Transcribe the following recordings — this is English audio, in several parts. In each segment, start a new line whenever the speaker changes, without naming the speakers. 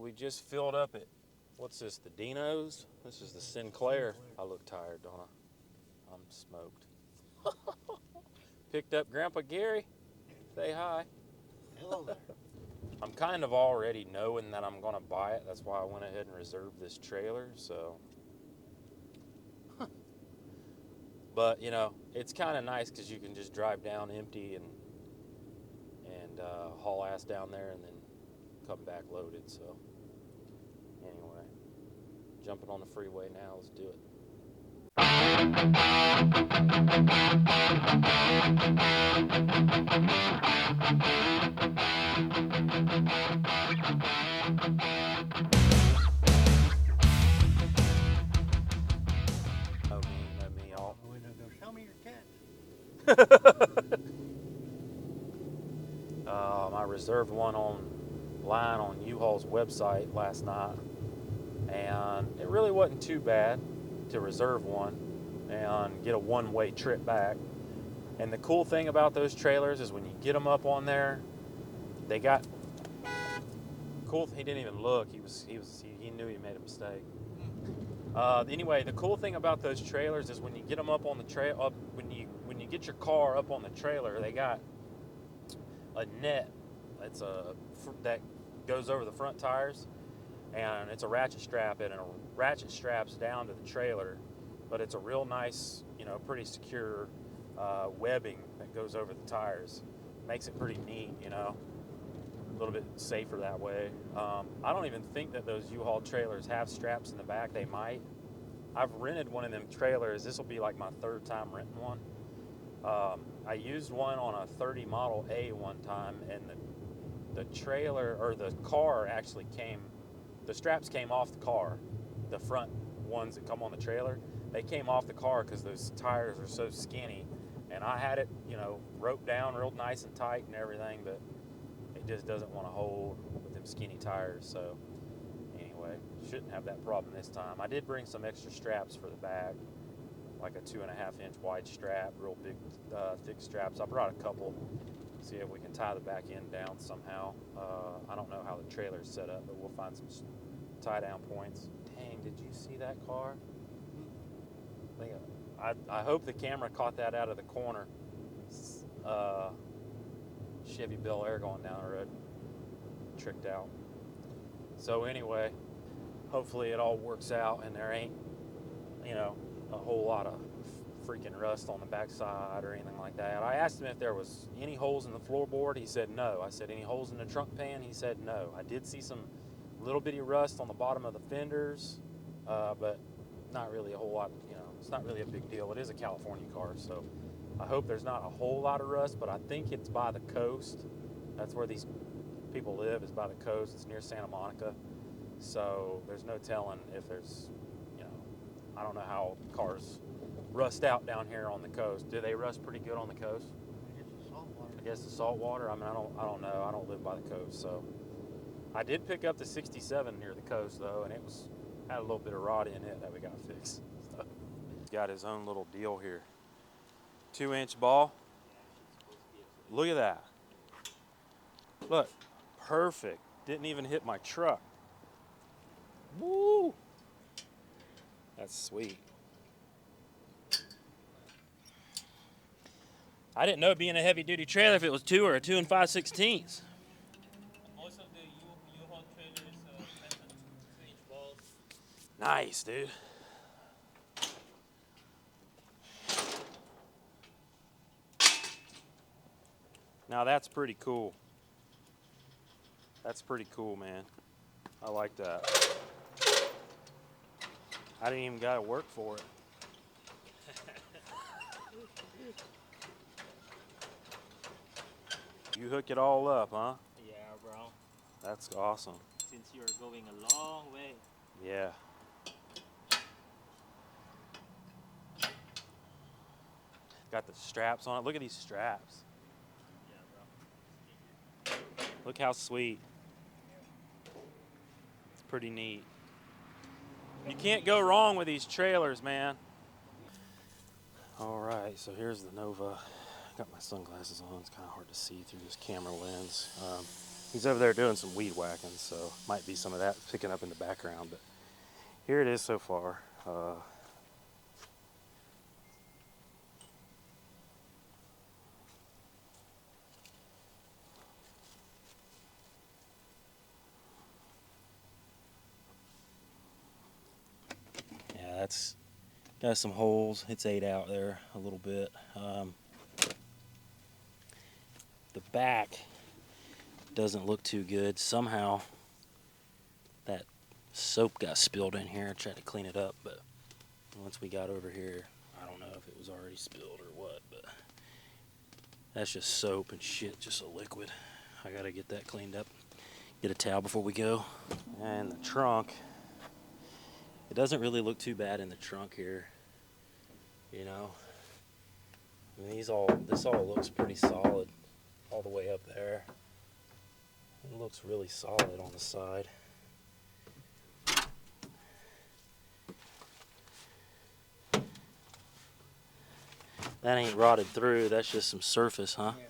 We just filled up at, what's this, the Dino's? This is the Sinclair. I look tired, don't I? I'm smoked. Picked up Grandpa Gary. Say hi.
Hello there.
I'm kind of already knowing that I'm going to buy it. That's why I went ahead and reserved this trailer. So, but you know, it's kind of nice because you can just drive down empty and haul ass down there and then come back loaded. So, anyway, jumping on the freeway now. Let's do it. No me, all.
Show me your cat.
I reserved one online on U-Haul's website last night, and it really wasn't too bad to reserve one and get a one-way trip back. And the cool thing about those trailers is when you get them up on there, they got cool. He didn't even look. He knew he made a mistake. Anyway, the cool thing about those trailers is when you get them up on the trail, when you get your car up on the trailer, they got a net. That goes over the front tires, and it's a ratchet strap, and it ratchet straps down to the trailer. But it's a real nice, pretty secure webbing that goes over the tires. Makes it pretty neat, a little bit safer that way. I don't even think that those U-Haul trailers have straps in the back. They might. I've rented one of them trailers. This will be like my third time renting one. I used one on a 30 Model A one time, and the trailer, or the car actually the straps came off the car. The front ones that come on the trailer, they came off the car because those tires are so skinny. And I had it, roped down real nice and tight and everything, but it just doesn't want to hold with them skinny tires. So anyway, shouldn't have that problem this time. I did bring some extra straps for the back, like a 2.5-inch wide strap, real big, thick straps. I brought a couple. See if we can tie the back end down somehow. I don't know how the trailer's set up, but we'll find some tie down points. Dang, did you see that car? I hope the camera caught that out of the corner. Chevy Bel Air going down the road. Tricked out. So anyway, hopefully it all works out and there ain't, a whole lot of freaking rust on the backside or anything like that. I asked him if there was any holes in the floorboard. He said no. I said any holes in the trunk pan? He said no. I did see some little bitty rust on the bottom of the fenders, but not really a whole lot. It's not really a big deal. It is a California car, so I hope there's not a whole lot of rust, but I think it's by the coast. That's where these people live, is by the coast. It's near Santa Monica, so there's no telling if there's, I don't know how cars rust out down here on the coast. Do they rust pretty good on the coast? I guess the salt water. I mean, I don't know. I don't live by the coast, so I did pick up the 67 near the coast though, and had a little bit of rot in it that we got fixed. So, he's got his own little deal here. 2-inch ball. Look at that. Look, perfect. Didn't even hit my truck. Woo! That's sweet. I didn't know it'd be in a heavy-duty trailer if it was 2 or a 2 5/16.
Most of the U-Haul trailers have 2-inch balls.
Nice, dude. Now that's pretty cool. That's pretty cool, man. I like that. I didn't even gotta work for it. You hook it all up, huh?
Yeah, bro.
That's awesome.
since you're going a long way.
Yeah. Got the straps on it. Look at these straps.
Yeah, bro.
Look how sweet. It's pretty neat. You can't go wrong with these trailers, man. All right, so here's the Nova. Got my sunglasses on. It's kind of hard to see through this camera lens. He's over there doing some weed whacking, so might be some of that picking up in the background. But here it is so far. Yeah, that's got some holes. It's ate out there a little bit. The back doesn't look too good. Somehow that soap got spilled in here. I tried to clean it up, but once we got over here, I don't know if it was already spilled or what, but that's just soap and shit, just a liquid. I gotta get that cleaned up. Get a towel before we go. And the trunk, it doesn't really look too bad in the trunk here, you know. I mean, this all looks pretty solid all the way up there. It looks really solid on the side. That ain't rotted through, that's just some surface, huh?
Yeah.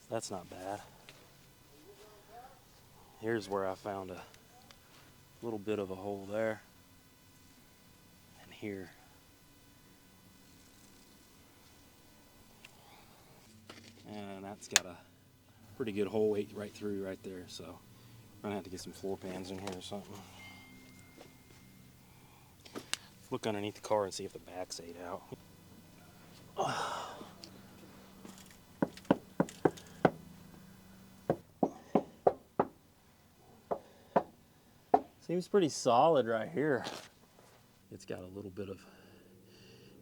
That's not bad. Here's where I found a little bit of a hole there. And here. And that's got a pretty good hole right through right there, so I'm gonna have to get some floor pans in here or something. Look underneath the car and see if the back's ate out. Seems pretty solid right here. It's got a little bit of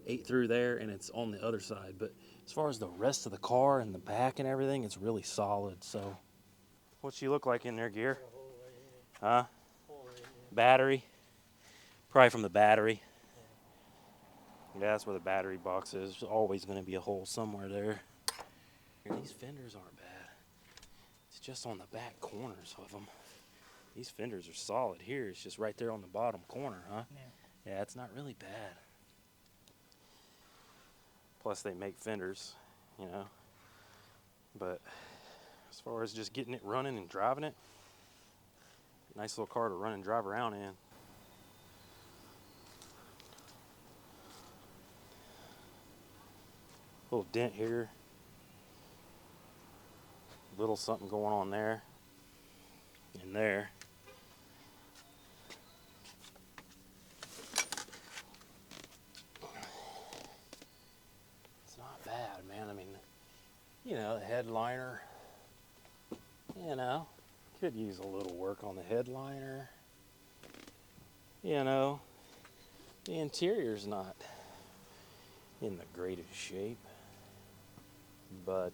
ate through there and it's on the other side, but as far as the rest of the car and the back and everything, it's really solid. So what's she look like in there, Gear? Huh? Battery? Probably from the battery. Yeah, that's where the battery box is. There's always going to be a hole somewhere there. These fenders aren't bad. It's just on the back corners of them. These fenders are solid here. It's just right there on the bottom corner, huh?
Yeah.
Yeah, it's not really bad. Plus they make fenders, you know. But as far as just getting it running and driving it, nice little car to run and drive around in. Little dent here. Little something going on there. And there. It's not bad, man. I mean, you know, the headliner, you know, could use a little work on the headliner. You know, the interior's not in the greatest shape, but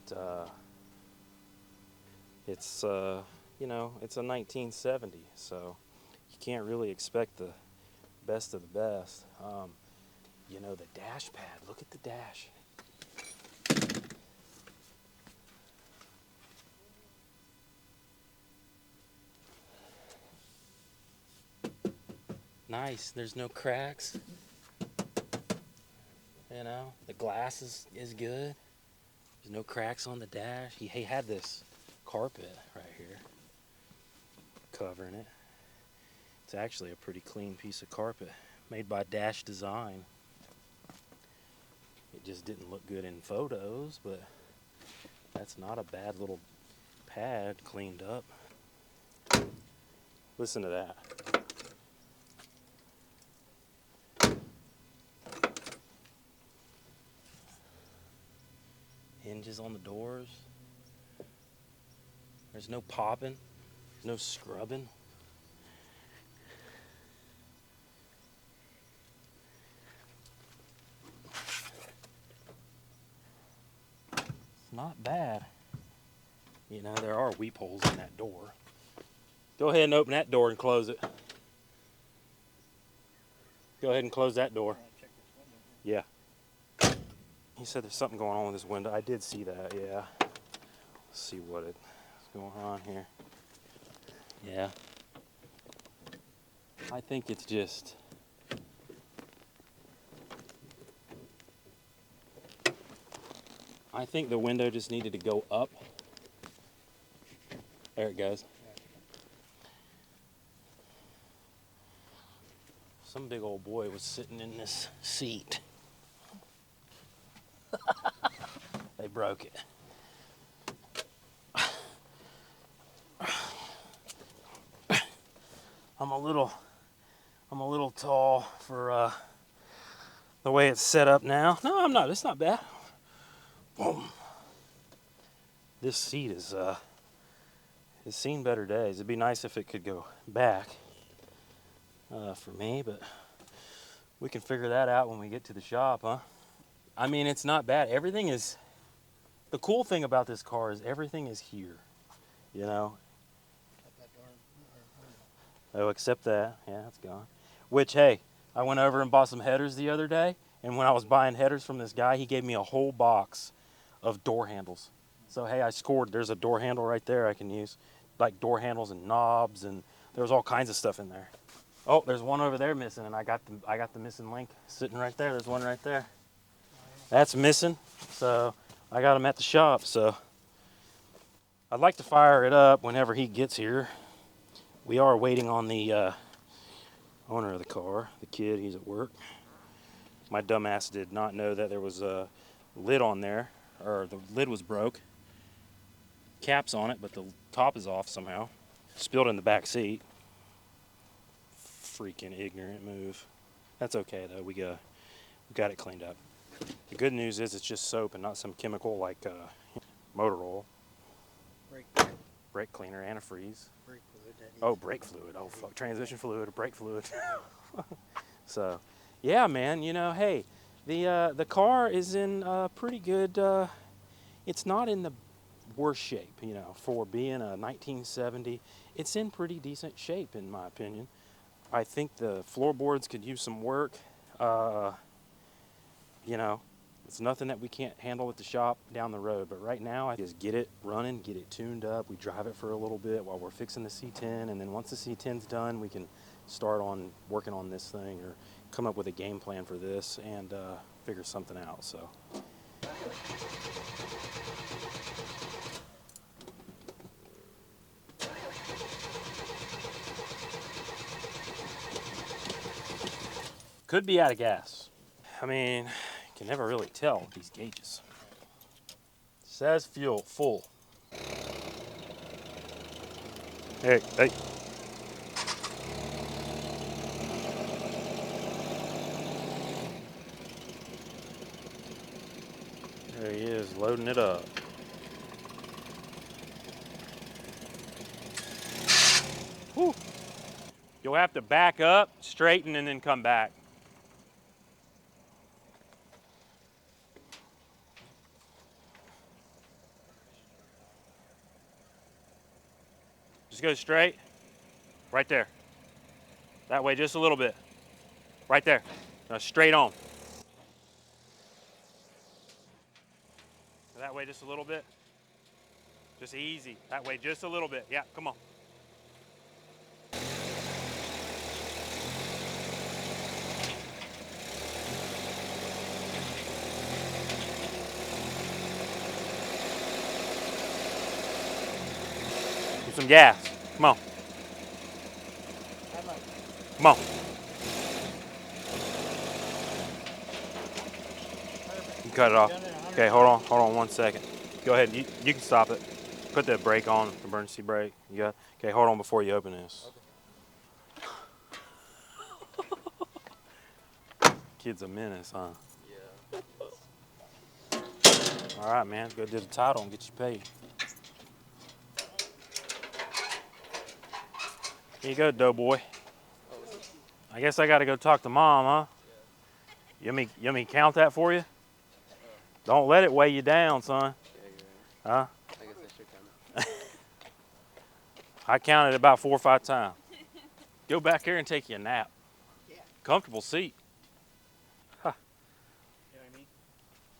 it's you know, it's a 1970, so you can't really expect the best of the best. You know, the dash pad, look at the dash. Nice, there's no cracks. You know, the glass is good. There's no cracks on the dash. He had this carpet right here covering it. It's actually a pretty clean piece of carpet made by Dash Design. It just didn't look good in photos, but that's not a bad little pad cleaned up. Listen to that. Hinges on the doors. There's no popping. There's no scrubbing. It's not bad. You know, there are weep holes in that door. Go ahead and open that door and close it. Go ahead and close that door.
Check this window.
Yeah. He said there's something going on with this window. I did see that, yeah. Let's see what is going on here. Yeah. I think it's just... I think the window just needed to go up. There it goes. Some big old boy was sitting in this seat. They broke it. I'm a little tall for the way it's set up now. No, I'm not. It's not bad. Boom. This seat is has seen better days. It'd be nice if it could go back for me, but we can figure that out when we get to the shop, huh? I mean, it's not bad. Everything is... The cool thing about this car is everything is here, you know?
Shut that door. Window.
Oh, except that. Yeah, it's gone. Which, hey, I went over and bought some headers the other day, and when I was buying headers from this guy, he gave me a whole box of door handles. So, hey, I scored. There's a door handle right there I can use, like door handles and knobs, and there was all kinds of stuff in there. Oh, there's one over there missing, and I got the missing link sitting right there. There's one right there. That's missing, so I got him at the shop. So I'd like to fire it up whenever he gets here. We are waiting on the owner of the car, the kid. He's at work. My dumbass did not know that there was a lid on there, or the lid was broke. Cap's on it, but the top is off somehow. Spilled in the back seat. Freaking ignorant move. That's okay though. We got it cleaned up. The good news is it's just soap and not some chemical like motor oil, brake cleaner, antifreeze.
Brake fluid.
Oh, brake fluid. Oh, fuck. Transmission fluid or brake fluid. So, yeah, man. You know, hey, the car is in pretty good. It's not in the worst shape, you know, for being a 1970. It's in pretty decent shape, in my opinion. I think the floorboards could use some work. You know, it's nothing that we can't handle at the shop down the road. But right now, I just get it running, get it tuned up. We drive it for a little bit while we're fixing the C10. And then once the C10's done, we can start on working on this thing or come up with a game plan for this and figure something out. So. Could be out of gas. I mean, you can never really tell with these gauges. Says fuel full. Hey. There he is, loading it up. Whew. You'll have to back up, straighten, and then come back. Just go straight. Right there. That way, just a little bit. Right there. Now, straight on. That way, just a little bit. Just easy. That way, just a little bit. Yeah, come on. Get some gas. Come on. Come on. You cut it off. Okay, hold on 1 second. Go ahead, you can stop it. Put the brake on, emergency brake. You got, okay, hold on before you open this. Okay. Kid's a menace, huh? Yeah. All right, man, go do the title and get you paid. Here you go, doughboy. I guess I gotta go talk to mom, huh? You want me to count that for you? Don't let it weigh you down, son.
Yeah, you're right.
Huh?
I guess I should count it.
I counted about 4 or 5 times. Go back there and take you a nap.
Yeah.
Comfortable seat. Huh.
You know what I mean?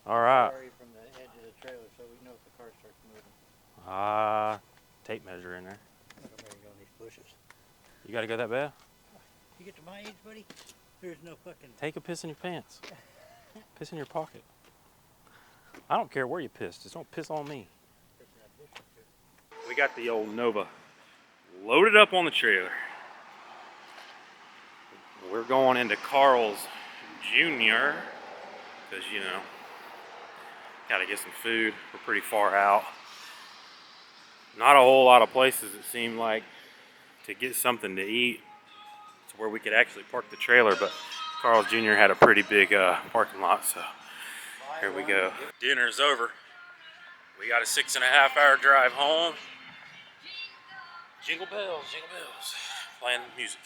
All right.
Sorry from the edge of the trailer so we know if the car starts moving.
Tape measure in there.
Look, I'm ready to go in these bushes.
You gotta go that bad?
You get to my age, buddy, there's no fucking...
Take a piss in your pants. Piss in your pocket. I don't care where you piss, just don't piss on me. We got the old Nova loaded up on the trailer. We're going into Carl's Jr. because, you know, gotta get some food. We're pretty far out. Not a whole lot of places, it seemed like, to get something to eat to where we could actually park the trailer, but Carl's Jr. had a pretty big parking lot, so here we go. Dinner's over. We got a 6.5 hour drive home. Jingle bells, playing music.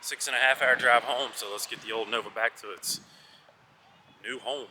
6.5 hour drive home, so let's get the old Nova back to its new home.